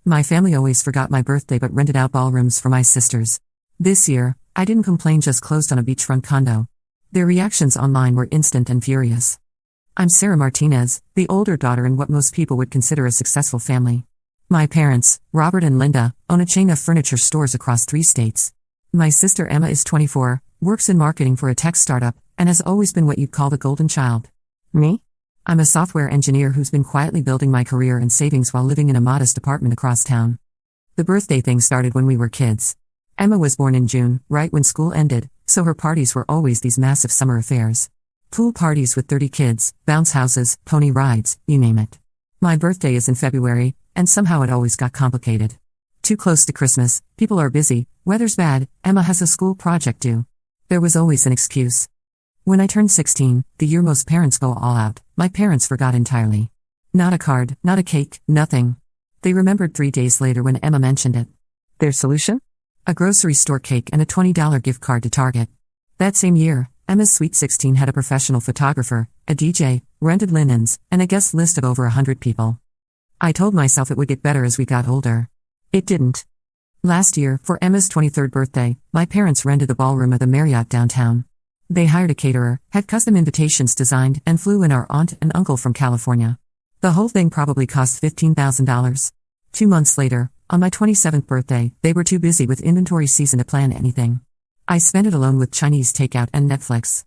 My family always forgot my birthday but rented out ballrooms for my sisters. This year, I didn't complain, just closed on a beachfront condo. Their reactions online were instant and furious. I'm Sarah Martinez, the older daughter in what most people would consider a successful family. My parents, Robert and Linda, own a chain of furniture stores across 3 states. My sister Emma is 24, works in marketing for a tech startup, and has always been what you'd call the golden child. Me? I'm a software engineer who's been quietly building my career and savings while living in a modest apartment across town. The birthday thing started when we were kids. Emma was born in June, right when school ended, so her parties were always these massive summer affairs. Pool parties with 30 kids, bounce houses, pony rides, you name it. My birthday is in February, and somehow it always got complicated. Too close to Christmas, people are busy, weather's bad, Emma has a school project due. There was always an excuse. When I turned 16, the year most parents go all out, my parents forgot entirely. Not a card, not a cake, nothing. They remembered 3 days later when Emma mentioned it. Their solution? A grocery store cake and a $20 gift card to Target. That same year, Emma's Sweet 16 had a professional photographer, a DJ, rented linens, and a guest list of over 100 people. I told myself it would get better as we got older. It didn't. Last year, for Emma's 23rd birthday, my parents rented the ballroom of the Marriott downtown. They hired a caterer, had custom invitations designed, and flew in our aunt and uncle from California. The whole thing probably cost $15,000. 2 months later, on my 27th birthday, they were too busy with inventory season to plan anything. I spent it alone with Chinese takeout and Netflix.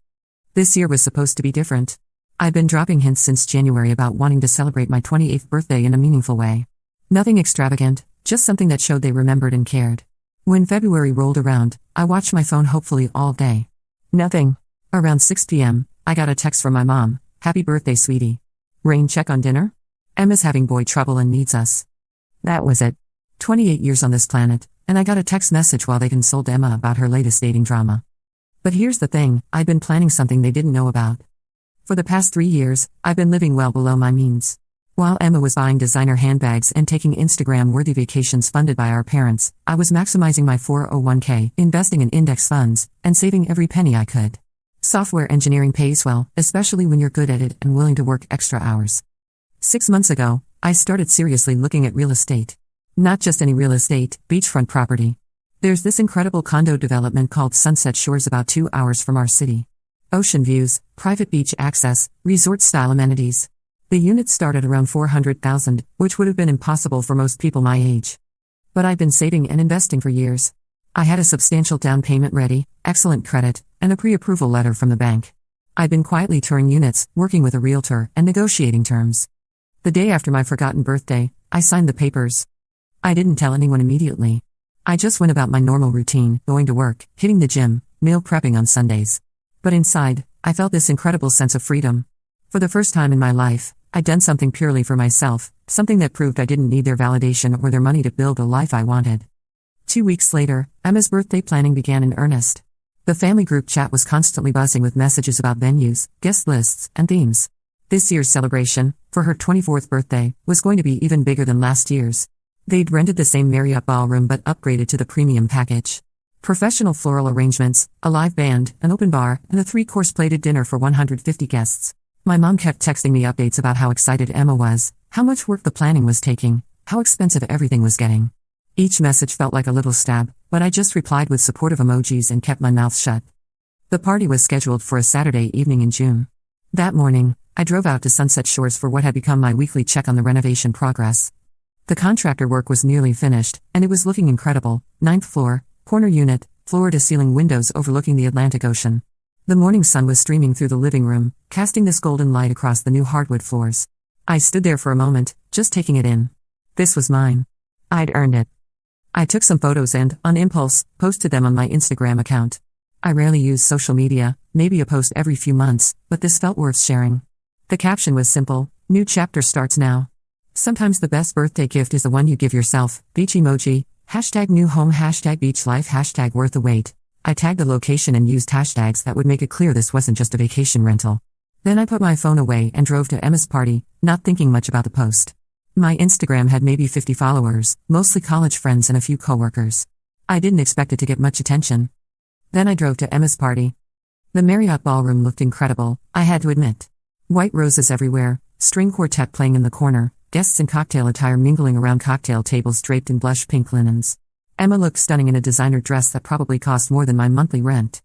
This year was supposed to be different. I've been dropping hints since January about wanting to celebrate my 28th birthday in a meaningful way. Nothing extravagant, just something that showed they remembered and cared. When February rolled around, I watched my phone hopefully all day. Nothing. Around 6 p.m., I got a text from my mom, "Happy birthday, sweetie. Rain check on dinner? Emma's having boy trouble and needs us." That was it. 28 years on this planet, and I got a text message while they consoled Emma about her latest dating drama. But here's the thing, I'd been planning something they didn't know about. For the past 3 years, I've been living well below my means. While Emma was buying designer handbags and taking Instagram-worthy vacations funded by our parents, I was maximizing my 401k, investing in index funds, and saving every penny I could. Software engineering pays well, especially when you're good at it and willing to work extra hours. 6 months ago, I started seriously looking at real estate. Not just any real estate, beachfront property. There's this incredible condo development called Sunset Shores about 2 hours from our city. Ocean views, private beach access, resort-style amenities. The units start at around $400,000, which would have been impossible for most people my age. But I've been saving and investing for years. I had a substantial down payment ready, excellent credit, and a pre-approval letter from the bank. I'd been quietly touring units, working with a realtor, and negotiating terms. The day after my forgotten birthday, I signed the papers. I didn't tell anyone immediately. I just went about my normal routine, going to work, hitting the gym, meal prepping on Sundays. But inside, I felt this incredible sense of freedom. For the first time in my life, I'd done something purely for myself, something that proved I didn't need their validation or their money to build the life I wanted. 2 weeks later, Emma's birthday planning began in earnest. The family group chat was constantly buzzing with messages about venues, guest lists, and themes. This year's celebration, for her 24th birthday, was going to be even bigger than last year's. They'd rented the same Marriott ballroom but upgraded to the premium package. Professional floral arrangements, a live band, an open bar, and a 3-course plated dinner for 150 guests. My mom kept texting me updates about how excited Emma was, how much work the planning was taking, how expensive everything was getting. Each message felt like a little stab, but I just replied with supportive emojis and kept my mouth shut. The party was scheduled for a Saturday evening in June. That morning, I drove out to Sunset Shores for what had become my weekly check on the renovation progress. The contractor work was nearly finished, and it was looking incredible. 9th floor, corner unit, floor-to-ceiling windows overlooking the Atlantic Ocean. The morning sun was streaming through the living room, casting this golden light across the new hardwood floors. I stood there for a moment, just taking it in. This was mine. I'd earned it. I took some photos and, on impulse, posted them on my Instagram account. I rarely use social media, maybe a post every few months, but this felt worth sharing. The caption was simple: "New chapter starts now." Sometimes the best birthday gift is the one you give yourself. Beach emoji, #new home, #beach life, #worth the wait. I tagged the location and used hashtags that would make it clear this wasn't just a vacation rental. Then I put my phone away and drove to Emma's party, not thinking much about the post. My Instagram had maybe 50 followers, mostly college friends and a few coworkers. I didn't expect it to get much attention. Then I drove to Emma's party. The Marriott ballroom looked incredible, I had to admit. White roses everywhere, string quartet playing in the corner, guests in cocktail attire mingling around cocktail tables draped in blush pink linens. Emma looked stunning in a designer dress that probably cost more than my monthly rent.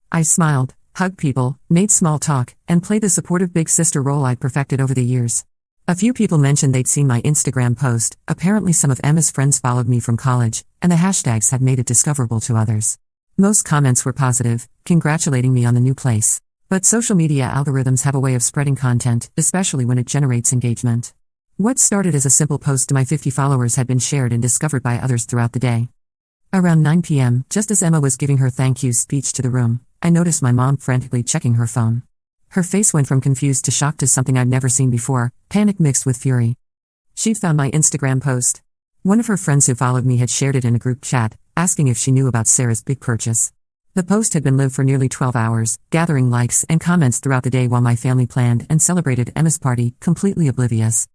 I smiled, hugged people, made small talk, and played the supportive big sister role I'd perfected over the years. A few people mentioned they'd seen my Instagram post. Apparently some of Emma's friends followed me from college, and the hashtags had made it discoverable to others. Most comments were positive, congratulating me on the new place. But social media algorithms have a way of spreading content, especially when it generates engagement. What started as a simple post to my 50 followers had been shared and discovered by others throughout the day. Around 9 p.m., just as Emma was giving her thank you speech to the room, I noticed my mom frantically checking her phone. Her face went from confused to shocked to something I'd never seen before, panic mixed with fury. She'd found my Instagram post. One of her friends who followed me had shared it in a group chat, asking if she knew about Sarah's big purchase. The post had been lived for nearly 12 hours, gathering likes and comments throughout the day while my family planned and celebrated Emma's party, completely oblivious.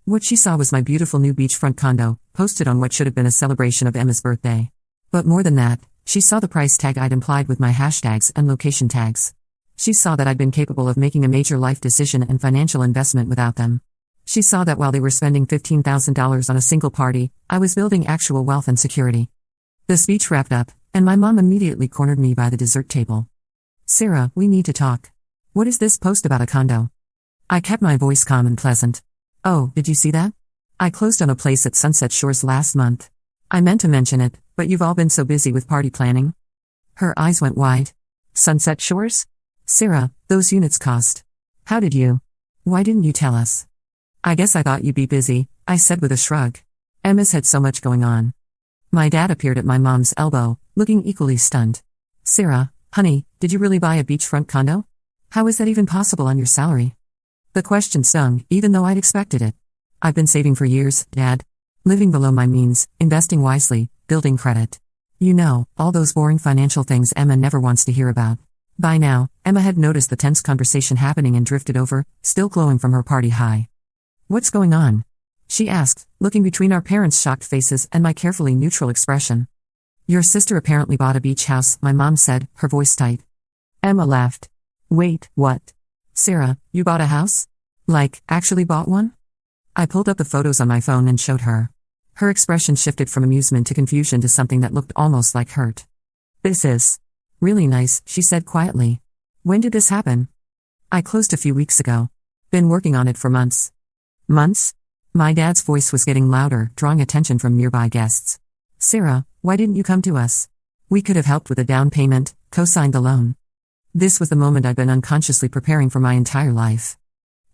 What she saw was my beautiful new beachfront condo, posted on what should have been a celebration of Emma's birthday. But more than that, she saw the price tag I'd implied with my hashtags and location tags. She saw that I'd been capable of making a major life decision and financial investment without them. She saw that while they were spending $15,000 on a single party, I was building actual wealth and security. The speech wrapped up, and my mom immediately cornered me by the dessert table. "Sarah, we need to talk. What is this post about a condo?" I kept my voice calm and pleasant. "Oh, did you see that? I closed on a place at Sunset Shores last month. I meant to mention it, but you've all been so busy with party planning." Her eyes went wide. "Sunset Shores? Sarah, those units cost. How did you? Why didn't you tell us?" "I guess I thought you'd be busy," I said with a shrug. Emma's had so much going on. My dad appeared at my mom's elbow, looking equally stunned. "Sarah, honey, did you really buy a beachfront condo? How is that even possible on your salary?" The question stung, even though I'd expected it. "I've been saving for years, Dad. Living below my means, investing wisely, building credit. You know, all those boring financial things Emma never wants to hear about." By now, Emma had noticed the tense conversation happening and drifted over, still glowing from her party high. "What's going on?" she asked, looking between our parents' shocked faces and my carefully neutral expression. "Your sister apparently bought a beach house," my mom said, her voice tight. Emma laughed. "Wait, what? Sarah, you bought a house? Like, actually bought one?" I pulled up the photos on my phone and showed her. Her expression shifted from amusement to confusion to something that looked almost like hurt. "This is really nice," she said quietly. "When did this happen?" "I closed a few weeks ago. Been working on it for months." "Months?" My dad's voice was getting louder, drawing attention from nearby guests. "Sarah, why didn't you come to us? We could have helped with a down payment, co-signed the loan." This was the moment I'd been unconsciously preparing for my entire life.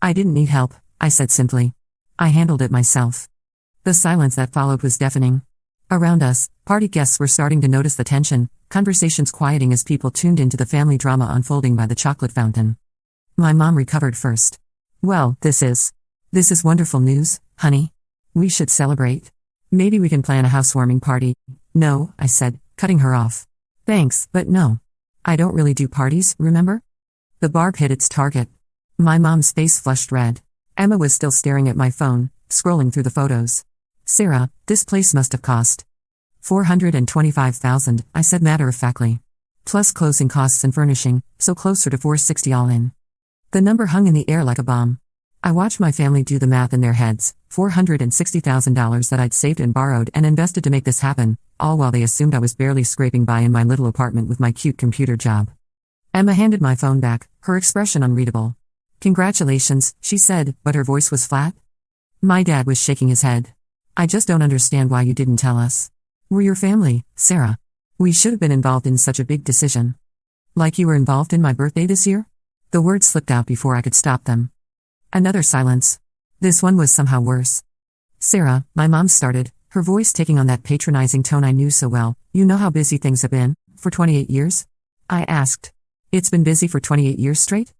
"I didn't need help," I said simply. "I handled it myself." The silence that followed was deafening. Around us, party guests were starting to notice the tension, conversations quieting as people tuned into the family drama unfolding by the chocolate fountain. My mom recovered first. "Well, this is wonderful news, honey. We should celebrate. Maybe we can plan a housewarming party." "No," I said, cutting her off. "Thanks, but no. I don't really do parties, remember?" The barb hit its target. My mom's face flushed red. Emma was still staring at my phone, scrolling through the photos. "Sarah, this place must have cost $425,000, I said matter-of-factly. "Plus closing costs and furnishing, so closer to $460 all in." The number hung in the air like a bomb. I watched my family do the math in their heads, $460,000 that I'd saved and borrowed and invested to make this happen, all while they assumed I was barely scraping by in my little apartment with my cute computer job. Emma handed my phone back, her expression unreadable. "Congratulations," she said, but her voice was flat. My dad was shaking his head. "I just don't understand why you didn't tell us. We're your family, Sarah. We should have been involved in such a big decision." "Like you were involved in my birthday this year?" The words slipped out before I could stop them. Another silence. This one was somehow worse. "Sarah," my mom started, her voice taking on that patronizing tone I knew so well, "you know how busy things have been, for 28 years? I asked. "It's been busy for 28 years straight?"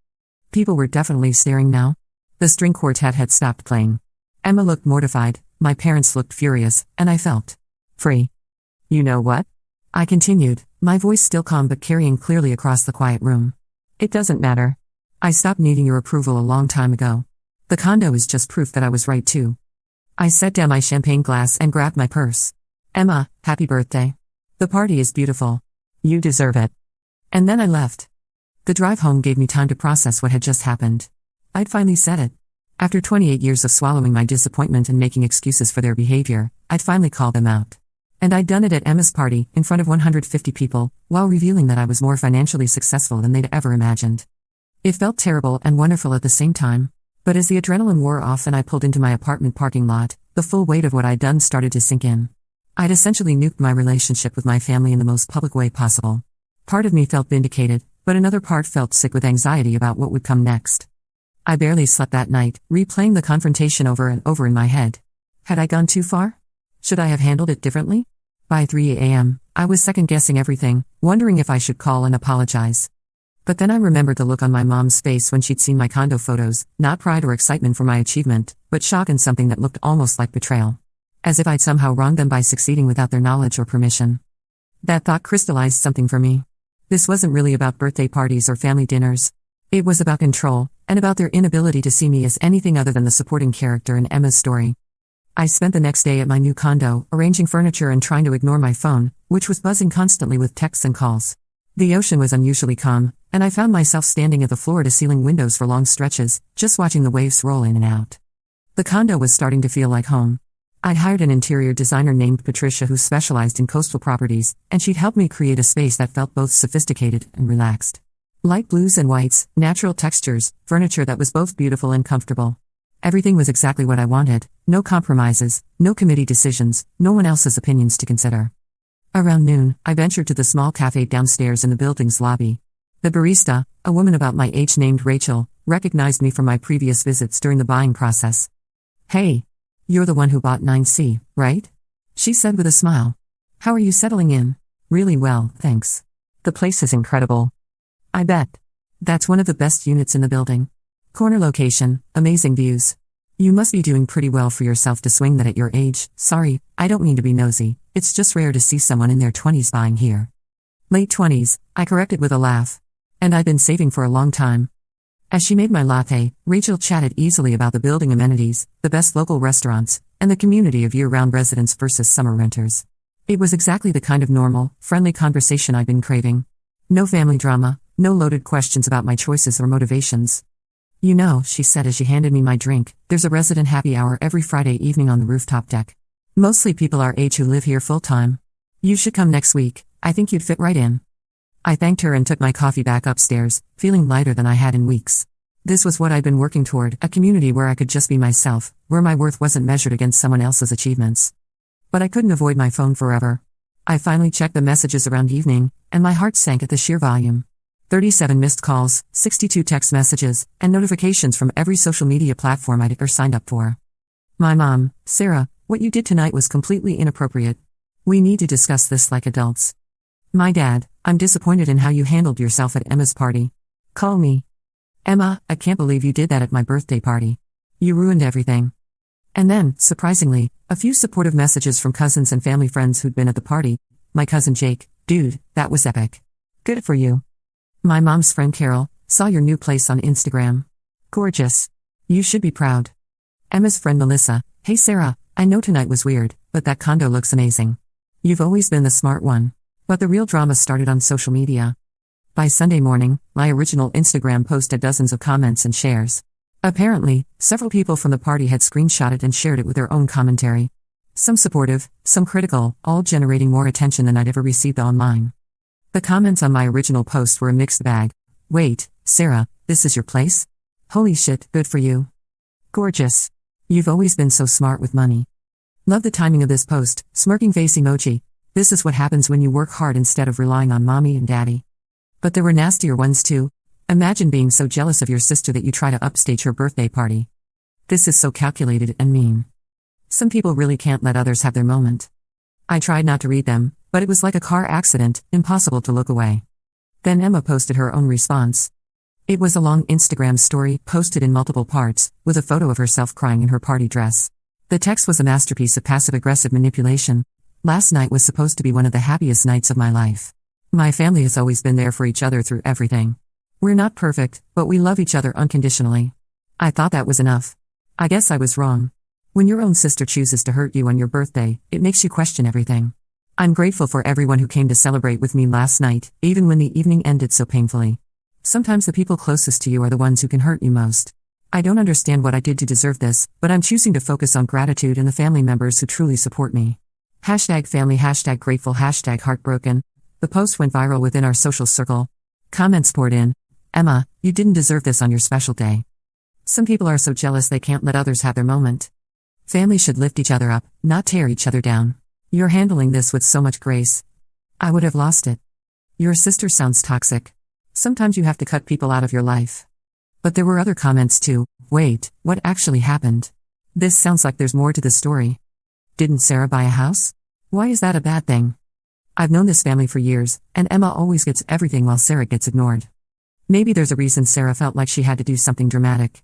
People were definitely staring now. The string quartet had stopped playing. Emma looked mortified, my parents looked furious, and I felt free. "You know what?" I continued, my voice still calm but carrying clearly across the quiet room. "It doesn't matter. I stopped needing your approval a long time ago. The condo is just proof that I was right too." I set down my champagne glass and grabbed my purse. "Emma, happy birthday. The party is beautiful. You deserve it." And then I left. The drive home gave me time to process what had just happened. I'd finally said it. After 28 years of swallowing my disappointment and making excuses for their behavior, I'd finally called them out. And I'd done it at Emma's party, in front of 150 people, while revealing that I was more financially successful than they'd ever imagined. It felt terrible and wonderful at the same time. But as the adrenaline wore off and I pulled into my apartment parking lot, the full weight of what I'd done started to sink in. I'd essentially nuked my relationship with my family in the most public way possible. Part of me felt vindicated, but another part felt sick with anxiety about what would come next. I barely slept that night, replaying the confrontation over and over in my head. Had I gone too far? Should I have handled it differently? By 3 a.m., I was second-guessing everything, wondering if I should call and apologize. But then I remembered the look on my mom's face when she'd seen my condo photos, not pride or excitement for my achievement, but shock and something that looked almost like betrayal. As if I'd somehow wronged them by succeeding without their knowledge or permission. That thought crystallized something for me. This wasn't really about birthday parties or family dinners. It was about control, and about their inability to see me as anything other than the supporting character in Emma's story. I spent the next day at my new condo, arranging furniture and trying to ignore my phone, which was buzzing constantly with texts and calls. The ocean was unusually calm, and I found myself standing at the floor-to-ceiling windows for long stretches, just watching the waves roll in and out. The condo was starting to feel like home. I'd hired an interior designer named Patricia who specialized in coastal properties, and she'd helped me create a space that felt both sophisticated and relaxed. Light blues and whites, natural textures, furniture that was both beautiful and comfortable. Everything was exactly what I wanted, no compromises, no committee decisions, no one else's opinions to consider. Around noon, I ventured to the small cafe downstairs in the building's lobby. The barista, a woman about my age named Rachel, recognized me from my previous visits during the buying process. "Hey. You're the one who bought 9C, right?" she said with a smile. "How are you settling in?" "Really well, thanks. The place is incredible." "I bet. That's one of the best units in the building. Corner location, amazing views. You must be doing pretty well for yourself to swing that at your age." "Sorry, I don't mean to be nosy. It's just rare to see someone in their 20s buying here." "Late 20s, I corrected with a laugh. "And I've been saving for a long time." As she made my latte, Rachel chatted easily about the building amenities, the best local restaurants, and the community of year-round residents versus summer renters. It was exactly the kind of normal, friendly conversation I'd been craving. No family drama, no loaded questions about my choices or motivations. "You know," she said as she handed me my drink, "there's a resident happy hour every Friday evening on the rooftop deck. Mostly people our age who live here full-time. You should come next week, I think you'd fit right in." I thanked her and took my coffee back upstairs, feeling lighter than I had in weeks. This was what I'd been working toward, a community where I could just be myself, where my worth wasn't measured against someone else's achievements. But I couldn't avoid my phone forever. I finally checked the messages around evening, and my heart sank at the sheer volume. 37 missed calls, 62 text messages, and notifications from every social media platform I'd ever signed up for. "My mom, Sarah, what you did tonight was completely inappropriate. We need to discuss this like adults." "My dad, I'm disappointed in how you handled yourself at Emma's party. Call me." "Emma, I can't believe you did that at my birthday party. You ruined everything." And then, surprisingly, a few supportive messages from cousins and family friends who'd been at the party. My cousin Jake, "Dude, that was epic. Good for you." My mom's friend Carol, "Saw your new place on Instagram. Gorgeous. You should be proud." Emma's friend Melissa, "Hey Sarah, I know tonight was weird, but that condo looks amazing. You've always been the smart one." But the real drama started on social media. By Sunday morning, my original Instagram post had dozens of comments and shares. Apparently, several people from the party had screenshotted and shared it with their own commentary. Some supportive, some critical, all generating more attention than I'd ever received online. The comments on my original post were a mixed bag. "Wait, Sarah, this is your place? Holy shit, good for you. Gorgeous. You've always been so smart with money. Love the timing of this post, smirking face emoji. This is what happens when you work hard instead of relying on mommy and daddy." But there were nastier ones too. "Imagine being so jealous of your sister that you try to upstage her birthday party. This is so calculated and mean." Some people really can't let others have their moment. I tried not to read them, but it was like a car accident, impossible to look away. Then Emma posted her own response. It was a long Instagram story, posted in multiple parts, with a photo of herself crying in her party dress. The text was a masterpiece of passive-aggressive manipulation. "Last night was supposed to be one of the happiest nights of my life. My family has always been there for each other through everything. We're not perfect, but we love each other unconditionally. I thought that was enough. I guess I was wrong. When your own sister chooses to hurt you on your birthday, it makes you question everything. I'm grateful for everyone who came to celebrate with me last night, even when the evening ended so painfully. Sometimes the people closest to you are the ones who can hurt you most. I don't understand what I did to deserve this, but I'm choosing to focus on gratitude and the family members who truly support me. #family, #grateful, #heartbroken. The post went viral within our social circle. Comments poured in. Emma, you didn't deserve this on your special day. Some people are so jealous they can't let others have their moment. Family should lift each other up, not tear each other down. You're handling this with so much grace. I would have lost it. Your sister sounds toxic. Sometimes you have to cut people out of your life. But there were other comments too. Wait, what actually happened? This sounds like there's more to the story. Didn't Sarah buy a house? Why is that a bad thing? I've known this family for years, and Emma always gets everything while Sarah gets ignored. Maybe there's a reason Sarah felt like she had to do something dramatic.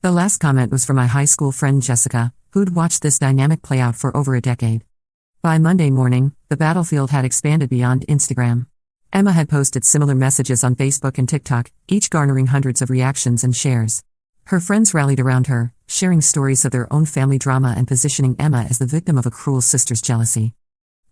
The last comment was from my high school friend Jessica, who'd watched this dynamic play out for over a decade. By Monday morning, the battlefield had expanded beyond Instagram. Emma had posted similar messages on Facebook and TikTok, each garnering hundreds of reactions and shares. Her friends rallied around her, sharing stories of their own family drama and positioning Emma as the victim of a cruel sister's jealousy.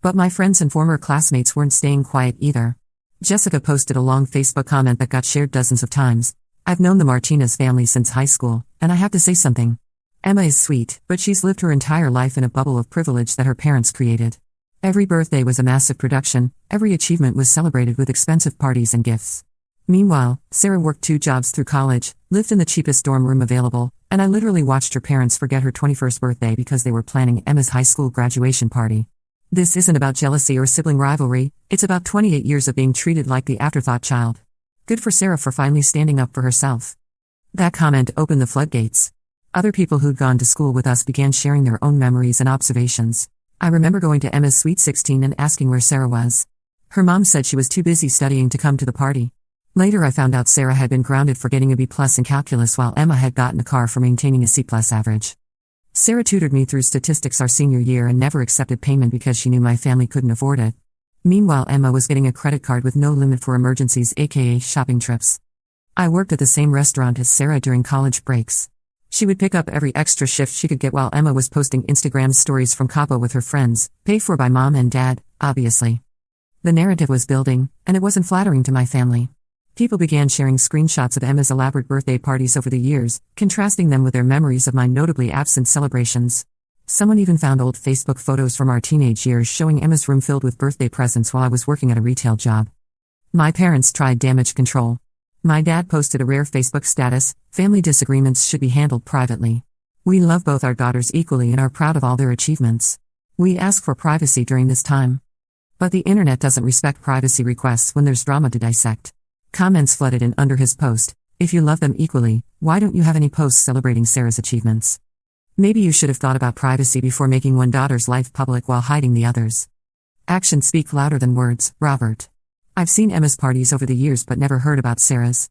But my friends and former classmates weren't staying quiet either. Jessica posted a long Facebook comment that got shared dozens of times. I've known the Martinez family since high school, and I have to say something. Emma is sweet, but she's lived her entire life in a bubble of privilege that her parents created. Every birthday was a massive production, every achievement was celebrated with expensive parties and gifts. Meanwhile, Sarah worked 2 jobs through college, lived in the cheapest dorm room available, and I literally watched her parents forget her 21st birthday because they were planning Emma's high school graduation party. This isn't about jealousy or sibling rivalry, it's about 28 years of being treated like the afterthought child. Good for Sarah for finally standing up for herself. That comment opened the floodgates. Other people who'd gone to school with us began sharing their own memories and observations. I remember going to Emma's Sweet 16 and asking where Sarah was. Her mom said she was too busy studying to come to the party. Later I found out Sarah had been grounded for getting a B+ in calculus while Emma had gotten a car for maintaining a C+ average. Sarah tutored me through statistics our senior year and never accepted payment because she knew my family couldn't afford it. Meanwhile, Emma was getting a credit card with no limit for emergencies, aka shopping trips. I worked at the same restaurant as Sarah during college breaks. She would pick up every extra shift she could get while Emma was posting Instagram stories from Cabo with her friends, paid for by mom and dad, obviously. The narrative was building, and it wasn't flattering to my family. People began sharing screenshots of Emma's elaborate birthday parties over the years, contrasting them with their memories of my notably absent celebrations. Someone even found old Facebook photos from our teenage years showing Emma's room filled with birthday presents while I was working at a retail job. My parents tried damage control. My dad posted a rare Facebook status, family disagreements should be handled privately. We love both our daughters equally and are proud of all their achievements. We ask for privacy during this time. But the internet doesn't respect privacy requests when there's drama to dissect. Comments flooded in under his post. If you love them equally, why don't you have any posts celebrating Sarah's achievements? Maybe you should have thought about privacy before making one daughter's life public while hiding the others. Actions speak louder than words, Robert. I've seen Emma's parties over the years but never heard about Sarah's.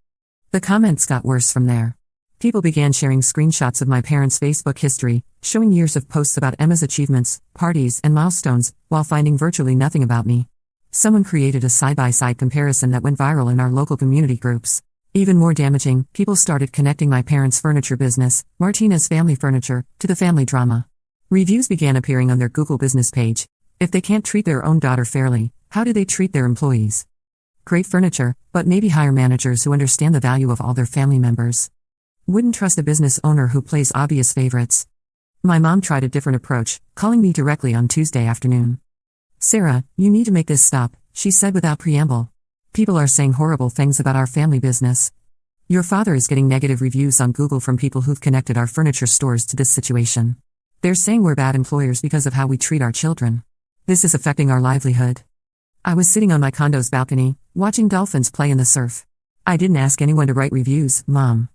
The comments got worse from there. People began sharing screenshots of my parents' Facebook history, showing years of posts about Emma's achievements, parties, and milestones, while finding virtually nothing about me. Someone created a side-by-side comparison that went viral in our local community groups. Even more damaging, people started connecting my parents' furniture business, Martinez Family Furniture, to the family drama. Reviews began appearing on their Google business page. If they can't treat their own daughter fairly, how do they treat their employees? Great furniture, but maybe hire managers who understand the value of all their family members. Wouldn't trust a business owner who plays obvious favorites. My mom tried a different approach, calling me directly on Tuesday afternoon. Sarah, you need to make this stop, she said without preamble. People are saying horrible things about our family business. Your father is getting negative reviews on Google from people who've connected our furniture stores to this situation. They're saying we're bad employers because of how we treat our children. This is affecting our livelihood. I was sitting on my condo's balcony, watching dolphins play in the surf. I didn't ask anyone to write reviews, Mom.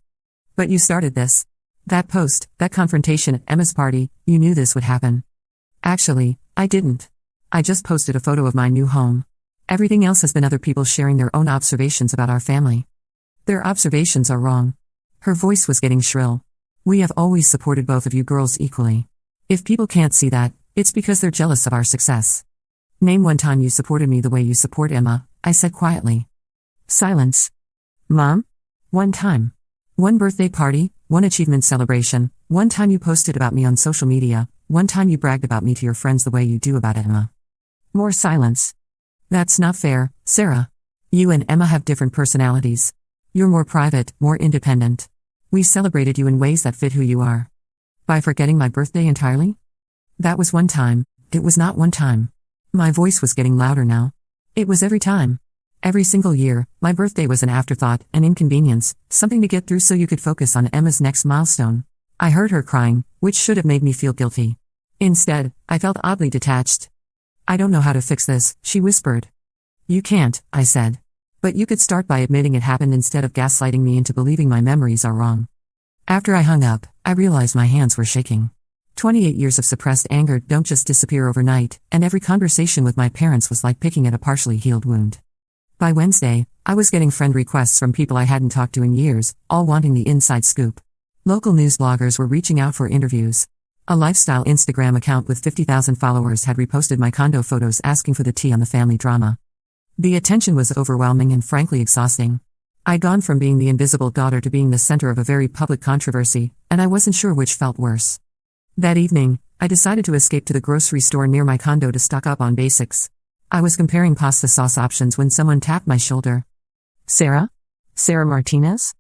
But you started this. That post, that confrontation at Emma's party, you knew this would happen. Actually, I didn't. I just posted a photo of my new home. Everything else has been other people sharing their own observations about our family. Their observations are wrong. Her voice was getting shrill. We have always supported both of you girls equally. If people can't see that, it's because they're jealous of our success. Name one time you supported me the way you support Emma, I said quietly. Silence. Mom? One time. One birthday party, one achievement celebration, one time you posted about me on social media, one time you bragged about me to your friends the way you do about Emma. More silence. That's not fair, Sarah. You and Emma have different personalities. You're more private, more independent. We celebrated you in ways that fit who you are. By forgetting my birthday entirely? That was one time. It was not one time. My voice was getting louder now. It was every time. Every single year, my birthday was an afterthought, an inconvenience, something to get through so you could focus on Emma's next milestone. I heard her crying, which should have made me feel guilty. Instead, I felt oddly detached. I don't know how to fix this, she whispered. You can't, I said. But you could start by admitting it happened instead of gaslighting me into believing my memories are wrong. After I hung up, I realized my hands were shaking. 28 years of suppressed anger don't just disappear overnight, and every conversation with my parents was like picking at a partially healed wound. By Wednesday, I was getting friend requests from people I hadn't talked to in years, all wanting the inside scoop. Local news bloggers were reaching out for interviews. A lifestyle Instagram account with 50,000 followers had reposted my condo photos asking for the tea on the family drama. The attention was overwhelming and frankly exhausting. I'd gone from being the invisible daughter to being the center of a very public controversy, and I wasn't sure which felt worse. That evening, I decided to escape to the grocery store near my condo to stock up on basics. I was comparing pasta sauce options when someone tapped my shoulder. Sarah? Sarah Martinez?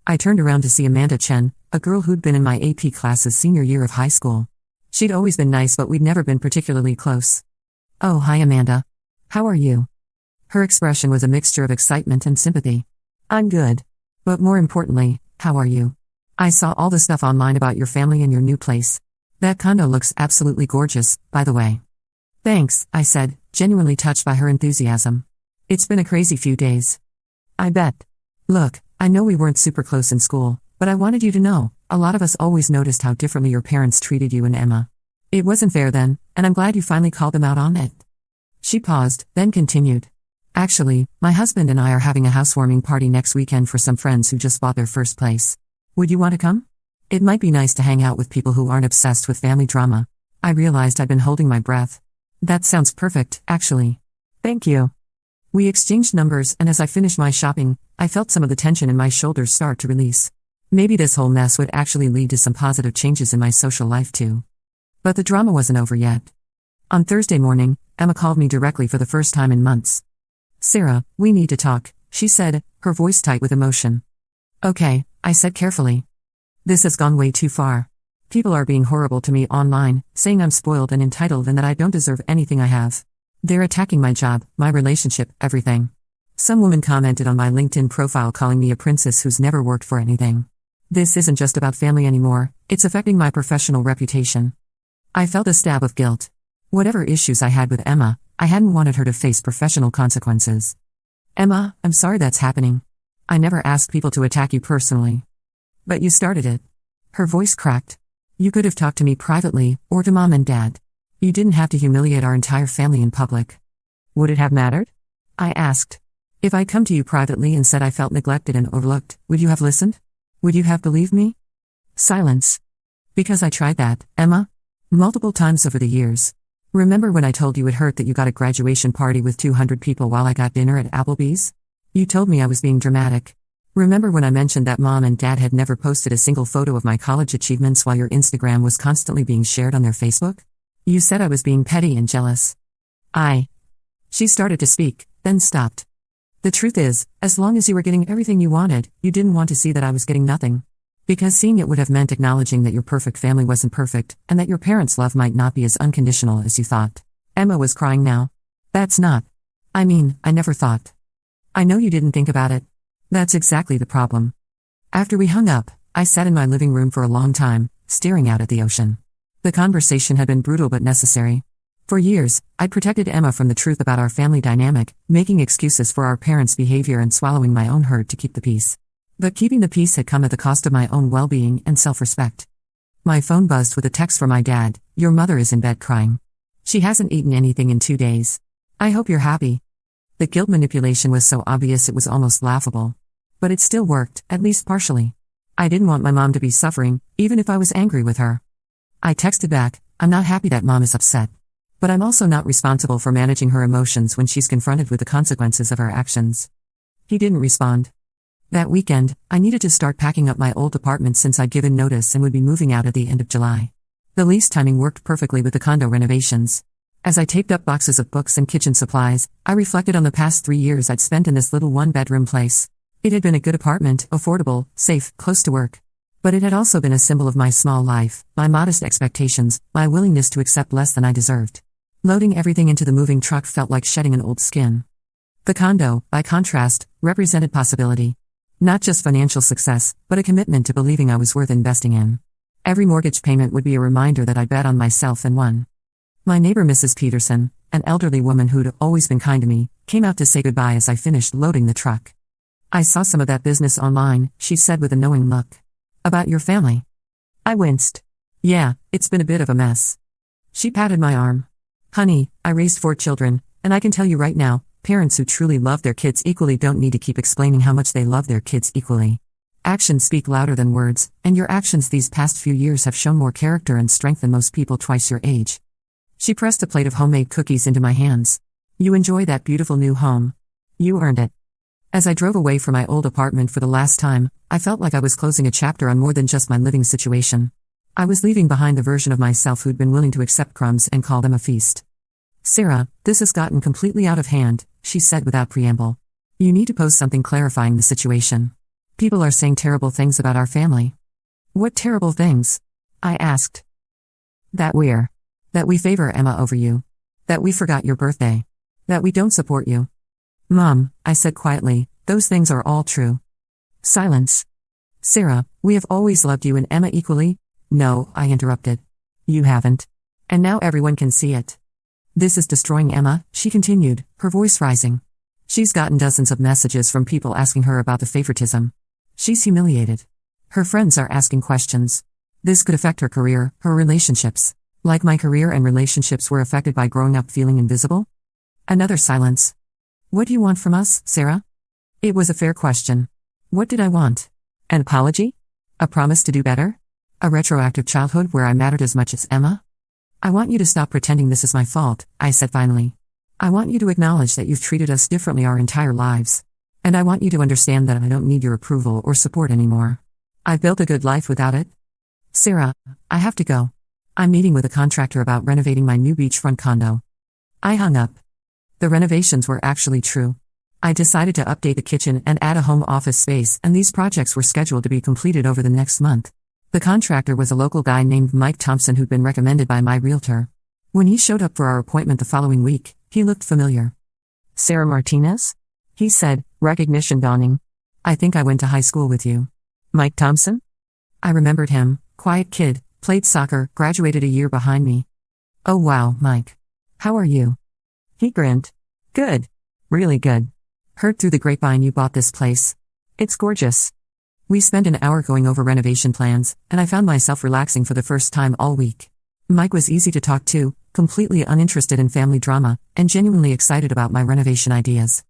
I turned around to see Amanda Chen, a girl who'd been in my AP class's senior year of high school. She'd always been nice, but we'd never been particularly close. Oh, hi Amanda. How are you? Her expression was a mixture of excitement and sympathy. I'm good. But more importantly, how are you? I saw all the stuff online about your family and your new place. That condo looks absolutely gorgeous, by the way. Thanks, I said, genuinely touched by her enthusiasm. It's been a crazy few days. I bet. Look, I know we weren't super close in school, but I wanted you to know, a lot of us always noticed how differently your parents treated you and Emma. It wasn't fair then, and I'm glad you finally called them out on it. She paused, then continued. Actually, my husband and I are having a housewarming party next weekend for some friends who just bought their first place. Would you want to come? It might be nice to hang out with people who aren't obsessed with family drama. I realized I'd been holding my breath. That sounds perfect, actually. Thank you. We exchanged numbers, and as I finished my shopping, I felt some of the tension in my shoulders start to release. Maybe this whole mess would actually lead to some positive changes in my social life too. But the drama wasn't over yet. On Thursday morning, Emma called me directly for the first time in months. Sarah, we need to talk, she said, her voice tight with emotion. Okay, I said carefully. This has gone way too far. People are being horrible to me online, saying I'm spoiled and entitled and that I don't deserve anything I have. They're attacking my job, my relationship, everything. Some woman commented on my LinkedIn profile calling me a princess who's never worked for anything. This isn't just about family anymore, it's affecting my professional reputation. I felt a stab of guilt. Whatever issues I had with Emma, I hadn't wanted her to face professional consequences. Emma, I'm sorry that's happening. I never asked people to attack you personally. But you started it. Her voice cracked. You could have talked to me privately, or to Mom and Dad. You didn't have to humiliate our entire family in public. Would it have mattered? I asked. If I'd come to you privately and said I felt neglected and overlooked, would you have listened? Would you have believed me? Silence. Because I tried that, Emma. Multiple times over the years. Remember when I told you it hurt that you got a graduation party with 200 people while I got dinner at Applebee's? You told me I was being dramatic. Remember when I mentioned that Mom and Dad had never posted a single photo of my college achievements while your Instagram was constantly being shared on their Facebook? You said I was being petty and jealous. She started to speak, then stopped. The truth is, as long as you were getting everything you wanted, you didn't want to see that I was getting nothing. Because seeing it would have meant acknowledging that your perfect family wasn't perfect, and that your parents' love might not be as unconditional as you thought. Emma was crying now. That's not. I never thought. I know you didn't think about it. That's exactly the problem. After we hung up, I sat in my living room for a long time, staring out at the ocean. The conversation had been brutal but necessary. For years, I'd protected Emma from the truth about our family dynamic, making excuses for our parents' behavior and swallowing my own hurt to keep the peace. But keeping the peace had come at the cost of my own well-being and self-respect. My phone buzzed with a text from my dad. Your mother is in bed crying. She hasn't eaten anything in 2 days. I hope you're happy. The guilt manipulation was so obvious it was almost laughable. But it still worked, at least partially. I didn't want my mom to be suffering, even if I was angry with her. I texted back, I'm not happy that Mom is upset. But I'm also not responsible for managing her emotions when she's confronted with the consequences of her actions. He didn't respond. That weekend, I needed to start packing up my old apartment since I'd given notice and would be moving out at the end of July. The lease timing worked perfectly with the condo renovations. As I taped up boxes of books and kitchen supplies, I reflected on the past 3 years I'd spent in this little one-bedroom place. It had been a good apartment, affordable, safe, close to work. But it had also been a symbol of my small life, my modest expectations, my willingness to accept less than I deserved. Loading everything into the moving truck felt like shedding an old skin. The condo, by contrast, represented possibility. Not just financial success, but a commitment to believing I was worth investing in. Every mortgage payment would be a reminder that I bet on myself and won. My neighbor Mrs. Peterson, an elderly woman who'd always been kind to me, came out to say goodbye as I finished loading the truck. "I saw some of that business online," she said with a knowing look. "About your family?" I winced. "Yeah, it's been a bit of a mess." She patted my arm. "Honey, I raised 4 children, and I can tell you right now, parents who truly love their kids equally don't need to keep explaining how much they love their kids equally. Actions speak louder than words, and your actions these past few years have shown more character and strength than most people twice your age." She pressed a plate of homemade cookies into my hands. "You enjoy that beautiful new home. You earned it." As I drove away from my old apartment for the last time, I felt like I was closing a chapter on more than just my living situation. I was leaving behind the version of myself who'd been willing to accept crumbs and call them a feast. "Sarah, this has gotten completely out of hand," she said without preamble. "You need to post something clarifying the situation. People are saying terrible things about our family." "What terrible things?" I asked. That we favor Emma over you. That we forgot your birthday. That we don't support you." "Mom," I said quietly, "those things are all true." Silence. "Sarah, we have always loved you and Emma equally." "No," I interrupted. "You haven't. And now everyone can see it. This is destroying Emma," she continued, her voice rising. "She's gotten dozens of messages from people asking her about the favoritism. She's humiliated. Her friends are asking questions. This could affect her career, her relationships. Like my career and relationships were affected by growing up feeling invisible." Another silence. "What do you want from us, Sarah?" It was a fair question. What did I want? An apology? A promise to do better? A retroactive childhood where I mattered as much as Emma? "I want you to stop pretending this is my fault," I said finally. "I want you to acknowledge that you've treated us differently our entire lives. And I want you to understand that I don't need your approval or support anymore. I've built a good life without it. Sarah, I have to go. I'm meeting with a contractor about renovating my new beachfront condo." I hung up. The renovations were actually true. I decided to update the kitchen and add a home office space, and these projects were scheduled to be completed over the next month. The contractor was a local guy named Mike Thompson who'd been recommended by my realtor. When he showed up for our appointment the following week, he looked familiar. "Sarah Martinez?" he said, recognition dawning. "I think I went to high school with you." "Mike Thompson?" I remembered him, quiet kid, played soccer, graduated a year behind me. "Oh wow, Mike. How are you?" He grinned. "Good. Really good. Heard through the grapevine you bought this place. It's gorgeous." We spent an hour going over renovation plans, and I found myself relaxing for the first time all week. Mike was easy to talk to, completely uninterested in family drama, and genuinely excited about my renovation ideas.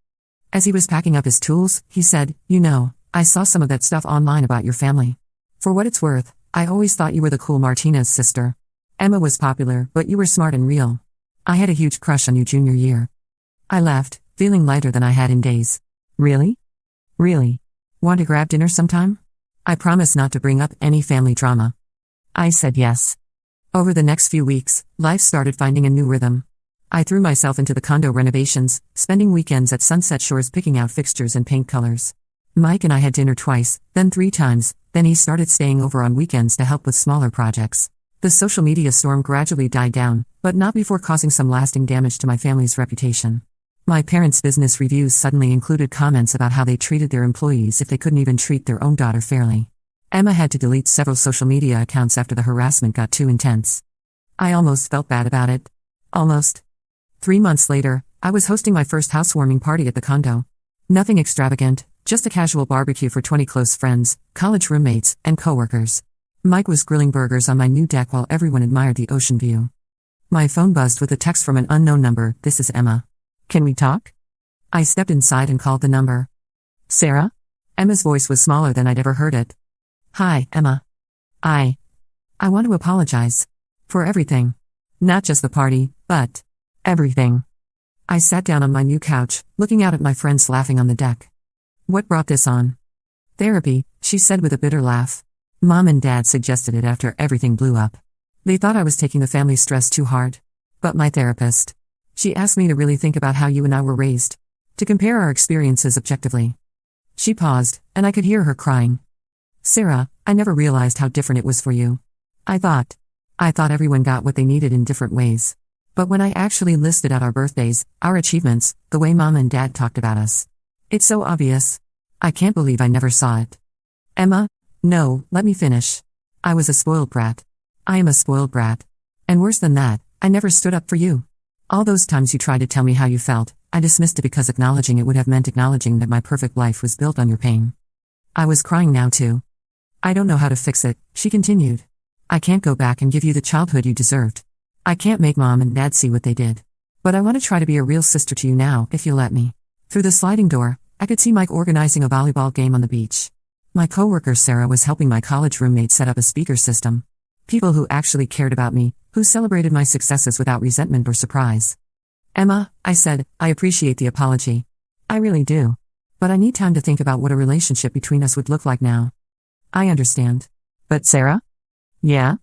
As he was packing up his tools, he said, "You know, I saw some of that stuff online about your family. For what it's worth, I always thought you were the cool Martinez sister. Emma was popular, but you were smart and real. I had a huge crush on you junior year." I laughed, feeling lighter than I had in days. "Really? Really? Want to grab dinner sometime? I promise not to bring up any family drama." I said yes. Over the next few weeks, life started finding a new rhythm. I threw myself into the condo renovations, spending weekends at Sunset Shores picking out fixtures and paint colors. Mike and I had dinner twice, then 3 times, then he started staying over on weekends to help with smaller projects. The social media storm gradually died down, but not before causing some lasting damage to my family's reputation. My parents' business reviews suddenly included comments about how they treated their employees if they couldn't even treat their own daughter fairly. Emma had to delete several social media accounts after the harassment got too intense. I almost felt bad about it. Almost. 3 months later, I was hosting my first housewarming party at the condo. Nothing extravagant, just a casual barbecue for 20 close friends, college roommates, and coworkers. Mike was grilling burgers on my new deck while everyone admired the ocean view. My phone buzzed with a text from an unknown number. "This is Emma. Can we talk?" I stepped inside and called the number. "Sarah?" Emma's voice was smaller than I'd ever heard it. "Hi, Emma. I want to apologize. For everything. Not just the party, but everything." I sat down on my new couch, looking out at my friends laughing on the deck. "What brought this on?" "Therapy," she said with a bitter laugh. "Mom and Dad suggested it after everything blew up. They thought I was taking the family stress too hard. But my therapist. She asked me to really think about how you and I were raised. To compare our experiences objectively." She paused, and I could hear her crying. "Sarah, I never realized how different it was for you. I thought everyone got what they needed in different ways. But when I actually listed out our birthdays, our achievements, the way Mom and Dad talked about us, it's so obvious. I can't believe I never saw it. Emma, no, let me finish. I was a spoiled brat. I am a spoiled brat. And worse than that, I never stood up for you. All those times you tried to tell me how you felt, I dismissed it because acknowledging it would have meant acknowledging that my perfect life was built on your pain. I was crying now too. I don't know how to fix it, she continued. I can't go back and give you the childhood you deserved. I can't make Mom and Dad see what they did. But I want to try to be a real sister to you now, if you'll let me. Through the sliding door, I could see Mike organizing a volleyball game on the beach. My coworker Sarah was helping my college roommate set up a speaker system. People who actually cared about me, who celebrated my successes without resentment or surprise. Emma, I said, I appreciate the apology. I really do. But I need time to think about what a relationship between us would look like now. I understand. But Sarah? Yeah?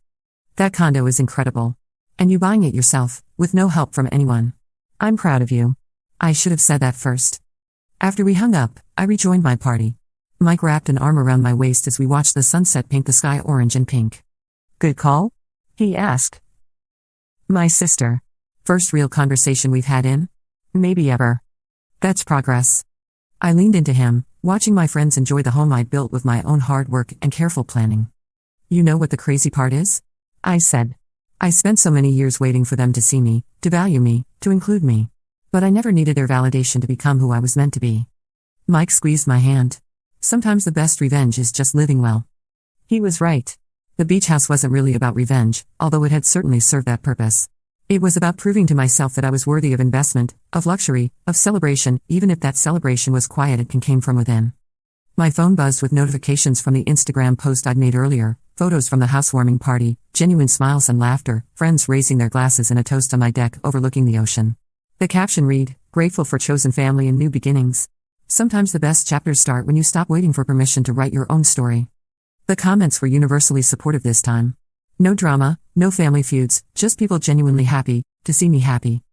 That condo is incredible. And you buying it yourself, with no help from anyone. I'm proud of you. I should have said that first. After we hung up, I rejoined my party. Mike wrapped an arm around my waist as we watched the sunset paint the sky orange and pink. Good call? He asked. My sister. First real conversation we've had in? Maybe ever. That's progress. I leaned into him, watching my friends enjoy the home I'd built with my own hard work and careful planning. You know what the crazy part is? I said. I spent so many years waiting for them to see me, to value me, to include me. But I never needed their validation to become who I was meant to be. Mike squeezed my hand. Sometimes the best revenge is just living well. He was right. The beach house wasn't really about revenge, although it had certainly served that purpose. It was about proving to myself that I was worthy of investment, of luxury, of celebration, even if that celebration was quiet and came from within. My phone buzzed with notifications from the Instagram post I'd made earlier, photos from the housewarming party, genuine smiles and laughter, friends raising their glasses in a toast on my deck overlooking the ocean. The caption read, "Grateful for chosen family and new beginnings." Sometimes the best chapters start when you stop waiting for permission to write your own story. The comments were universally supportive this time. No drama, no family feuds, just people genuinely happy to see me happy.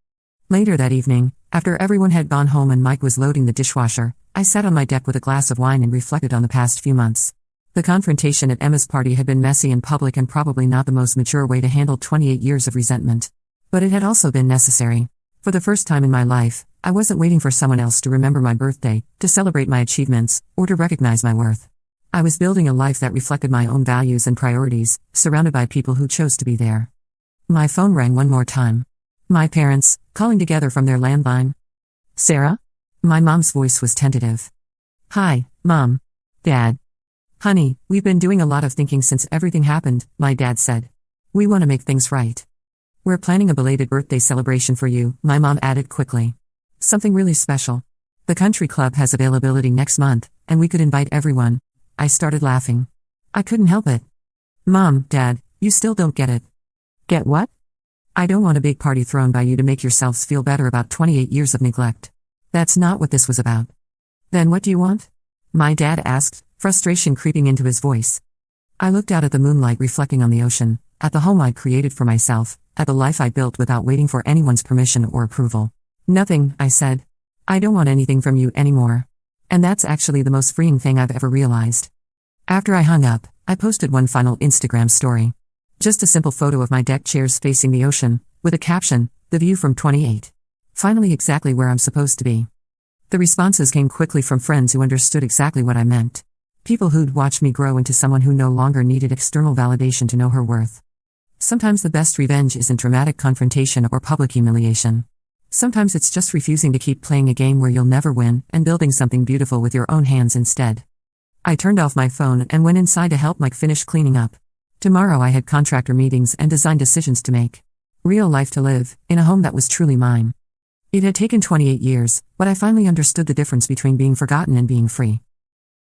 Later that evening, after everyone had gone home and Mike was loading the dishwasher, I sat on my deck with a glass of wine and reflected on the past few months. The confrontation at Emma's party had been messy and public and probably not the most mature way to handle 28 years of resentment. But it had also been necessary. For the first time in my life, I wasn't waiting for someone else to remember my birthday, to celebrate my achievements, or to recognize my worth. I was building a life that reflected my own values and priorities, surrounded by people who chose to be there. My phone rang one more time. My parents, calling together from their landline. Sarah? My mom's voice was tentative. Hi, Mom. Dad. Honey, we've been doing a lot of thinking since everything happened, my dad said. We want to make things right. We're planning a belated birthday celebration for you, my mom added quickly. Something really special. The country club has availability next month, and we could invite everyone. I started laughing. I couldn't help it. Mom, Dad, you still don't get it. Get what? I don't want a big party thrown by you to make yourselves feel better about 28 years of neglect. That's not what this was about. Then what do you want? My dad asked, frustration creeping into his voice. I looked out at the moonlight reflecting on the ocean, at the home I'd created for myself, at the life I built without waiting for anyone's permission or approval. Nothing, I said. I don't want anything from you anymore. And that's actually the most freeing thing I've ever realized. After I hung up, I posted one final Instagram story. Just a simple photo of my deck chairs facing the ocean, with a caption, "The view from 28. Finally exactly where I'm supposed to be." The responses came quickly from friends who understood exactly what I meant. People who'd watched me grow into someone who no longer needed external validation to know her worth. Sometimes the best revenge isn't dramatic confrontation or public humiliation. Sometimes it's just refusing to keep playing a game where you'll never win and building something beautiful with your own hands instead. I turned off my phone and went inside to help Mike finish cleaning up. Tomorrow I had contractor meetings and design decisions to make. Real life to live, in a home that was truly mine. It had taken 28 years, but I finally understood the difference between being forgotten and being free.